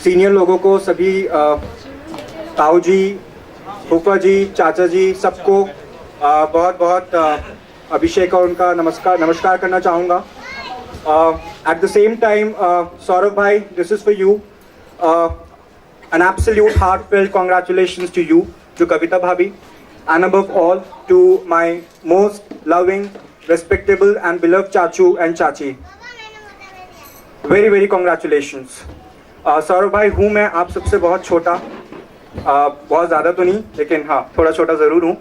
Senior लोगों को, सभी ताऊ जी, फूफा जी, चाचा जी, सबको बहुत बहुत अभिषेक और उनका नमस्कार करना चाहूँगा। At the same time Saurabh भाई, this is for you, an absolute heartfelt congratulations to you, to Kavita Bhabhi, and above all to my most loving, respectable and beloved Chachu and Chachi. Very very congratulations. Saurabh भाई, हूँ मैं आप सबसे बहुत छोटा, बहुत ज़्यादा तो नहीं, लेकिन हाँ थोड़ा छोटा ज़रूर हूँ।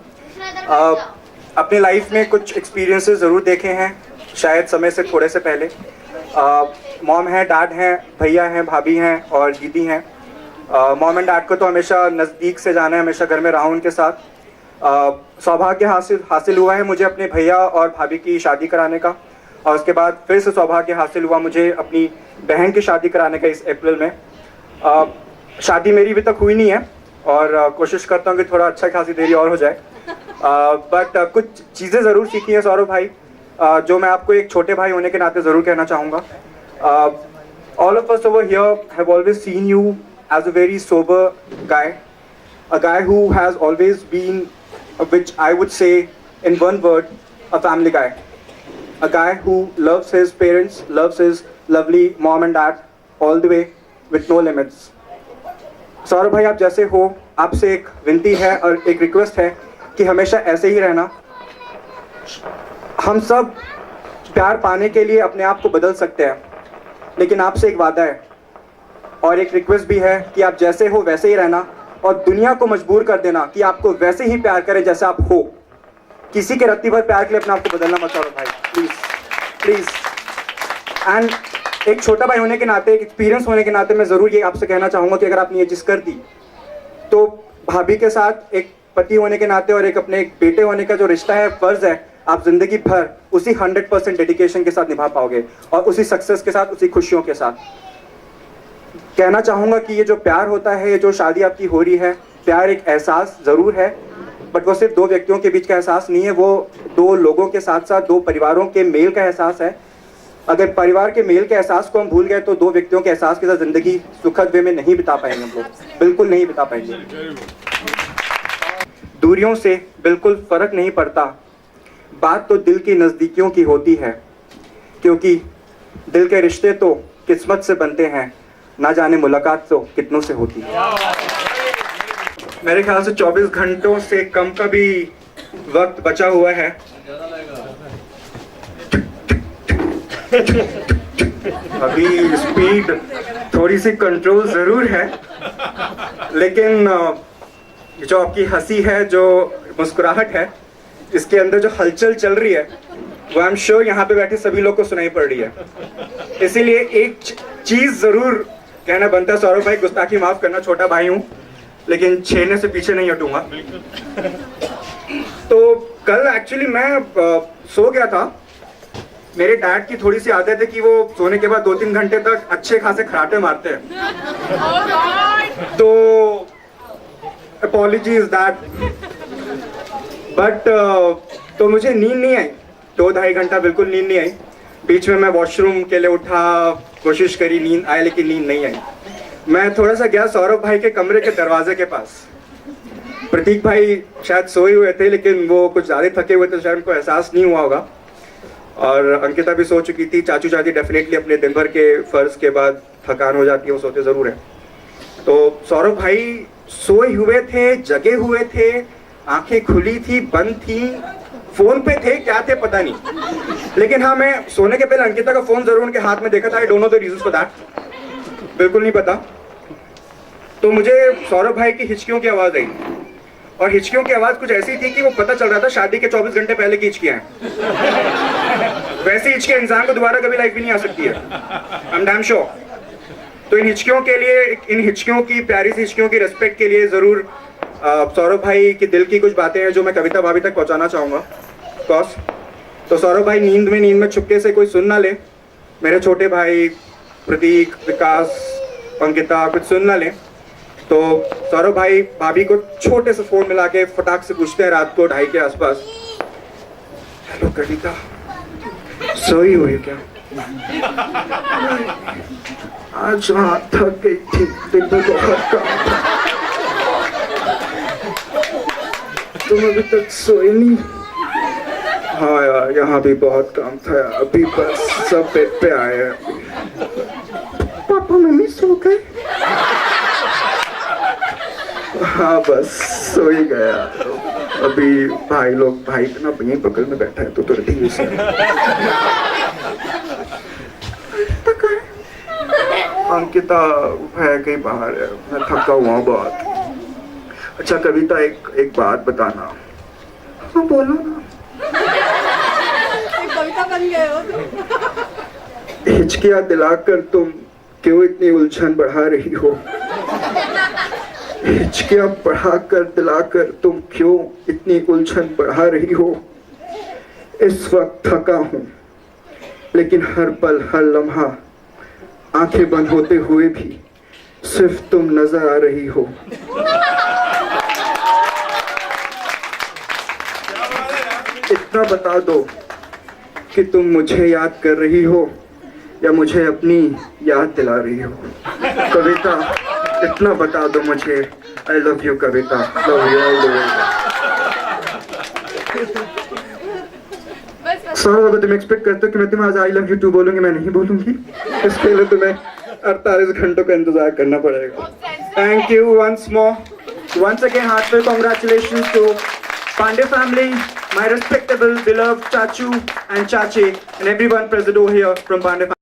अपने लाइफ में कुछ एक्सपीरियंसेस ज़रूर देखे हैं, शायद समय से थोड़े से पहले। मॉम है, डैड हैं, भैया हैं, भाभी हैं और दीदी हैं। मॉम एंड डैड को तो हमेशा नज़दीक से जाना है, हमेशा घर में रहा उनके साथ। सौभाग्य हासिल हुआ है मुझे अपने भैया और भाभी की शादी कराने का, और उसके बाद फिर से सौभाग्य हासिल हुआ मुझे अपनी बहन की शादी कराने का इस अप्रैल में। शादी मेरी अभी तक हुई नहीं है और कोशिश करता हूँ कि थोड़ा अच्छा खासी देरी और हो जाए। बट कुछ चीज़ें ज़रूर सीखी हैं सौरभ भाई, जो मैं आपको एक छोटे भाई होने के नाते ज़रूर कहना चाहूँगा। All of us over here have always seen you as a very sober guy, a guy who has always been, which I would say in one word, a family guy. A guy who loves his parents, loves his lovely mom and dad all the way with no limits. Saurabh भाई, आप जैसे हो, आपसे एक विनती है और एक रिक्वेस्ट है कि हमेशा ऐसे ही रहना। हम सब प्यार पाने के लिए अपने आप को बदल सकते हैं, लेकिन आपसे एक वादा है और एक रिक्वेस्ट भी है कि आप जैसे हो वैसे ही रहना, और दुनिया को मजबूर कर देना कि आपको वैसे ही प्यार करे जैसे आप हो। किसी के रत्ती भर प्यार के लिए अपने आप को बदलना मत सौरभ भाई, प्लीज प्लीज। एंड एक छोटा भाई होने के नाते, एक एक्सपीरियंस होने के नाते मैं ज़रूर ये आपसे कहना चाहूँगा कि अगर आपने ये चीज़ कर दी तो भाभी के साथ एक पति होने के नाते और एक अपने एक बेटे होने का जो रिश्ता है, फ़र्ज़ है, आप ज़िंदगी भर उसी 100% डेडिकेशन के साथ निभा पाओगे और उसी सक्सेस के साथ, उसी खुशियों के साथ। कहना चाहूँगा कि ये जो प्यार होता है, ये जो शादी आपकी हो रही है, प्यार एक एहसास ज़रूर है, बट वो सिर्फ दो व्यक्तियों के बीच का एहसास नहीं है, वो दो लोगों के साथ साथ दो परिवारों के मेल का एहसास है। अगर परिवार के मेल के एहसास को हम भूल गए तो दो व्यक्तियों के एहसास के साथ ज़िंदगी सुखद वे में नहीं बिता पाएंगे हम लोग, बिल्कुल नहीं बिता पाएंगे। दूरियों से बिल्कुल फ़र्क नहीं पड़ता, बात तो दिल की नज़दीकियों की होती है, क्योंकि दिल के रिश्ते तो किस्मत से बनते हैं, ना जाने मुलाकात तो कितनों से होती है। मेरे ख्याल से 24 घंटों से कम का भी वक्त बचा हुआ है। अभी स्पीड थोड़ी सी कंट्रोल जरूर है, लेकिन जो आपकी हंसी है, जो मुस्कुराहट है, इसके अंदर जो हलचल चल रही है, वो आई एम श्योर यहाँ पे बैठे सभी लोग को सुनाई पड़ रही है। इसीलिए एक चीज जरूर कहना बनता है सौरभ भाई, गुस्ताखी माफ करना, छोटा भाई हूँ, लेकिन छेड़ने से पीछे नहीं हटूंगा। तो कल एक्चुअली मैं सो गया था। मेरे डैड की थोड़ी सी आदत है कि वो सोने के बाद 2-3 घंटे तक अच्छे खासे खराटे मारते हैं। तो अपॉलॉजीज दैट, बट तो मुझे नींद नहीं आई, 2-2.5 घंटा बिल्कुल नींद नहीं आई। बीच में मैं वॉशरूम के लिए उठा, कोशिश करी, नींद आए, लेकिन नींद नहीं आई। मैं थोड़ा सा गया सौरभ भाई के कमरे के दरवाजे के पास। प्रतीक भाई शायद सोए हुए थे, लेकिन वो कुछ ज़्यादा थके हुए थे, शायद उनको एहसास नहीं हुआ होगा। और अंकिता भी सो चुकी थी। चाचू चाची डेफिनेटली अपने दिन भर के फर्ज के बाद थकान हो जाती है, वो सोते ज़रूर है। तो सौरभ भाई सोए हुए थे, जगे हुए थे, आंखें खुली थी, बंद थी, फोन पे थे, क्या थे पता नहीं, लेकिन हाँ मैं सोने के पहले अंकिता का फोन जरूर उनके हाथ में देखा था। I don't know the reasons for that, बिल्कुल नहीं पता। तो मुझे सौरभ भाई की हिचकियों की आवाज आई, और हिचकियों की आवाज कुछ ऐसी थी कि वो पता चल रहा था शादी के 24 घंटे पहले की हिचकियां हैं। वैसी हिचकियां इंसान को दोबारा कभी लाइफ में नहीं आ सकती है, आई एम डैम श्योर। तो इन हिचकियों के लिए, इन हिचकियों की, प्यारी सी हिचकियों की रिस्पेक्ट के लिए जरूर सौरभ भाई के दिल की कुछ बातें हैं जो मैं कविता भाभी तक पहुंचाना चाहूँगा। कॉस तो सौरभ भाई नींद में छुपके से कोई सुन ना ले, मेरे छोटे भाई प्रतीक, विकास, अंकिता कुछ सुन ना ले, तो सौरभ भाई भाभी को छोटे से फोन मिला के फटाक से पूछते हैं रात को 2:30 के आसपास, हेलो कविता, सोई हुई क्या? आज वहाँ थक गई थी, दिन में बहुत काम था। तुम अभी तक सोई नहीं? हाँ यार, यहाँ भी बहुत काम था यार, अभी बस सब बेड पे आए हैं। पापा मम्मी सो गए? हाँ बस सो ही गया। अभी भाई इतना यहीं बगल में बैठा है तो टीवी से। अंकिता है कहीं बाहर है, मैं थका हुआ हूँ बहुत। अच्छा कविता, एक बात बताना। हाँ बोलो ना। कविता बन गए हो तुम। हिचकियाँ दिलाकर तुम क्यों इतनी उलझन बढ़ा रही हो? हिचकियाँ बढ़ाकर दिलाकर तुम क्यों इतनी उलझन बढ़ा रही हो? इस वक्त थका हूँ लेकिन हर पल हर लम्हा आंखें बंद होते हुए भी सिर्फ तुम नजर आ रही हो। इतना बता दो कि तुम मुझे याद कर रही हो या मुझे अपनी याद दिला रही हो। कविता इतना बता दो मुझे। I love you Kavita, love you all the way. Sir अगर तुम एक्सपेक्ट करते हो कि मैं तुम्हें आज आई लव यू टू बोलूंगी, मैं नहीं बोलूंगी। इसके लिए तुम्हें 48 घंटों का इंतजार करना पड़ेगा। Thank you once more. Once again, heartfelt congratulations to Pandey family, my respectable, beloved Chachu and Chachi, and everyone present over here from Pandey family.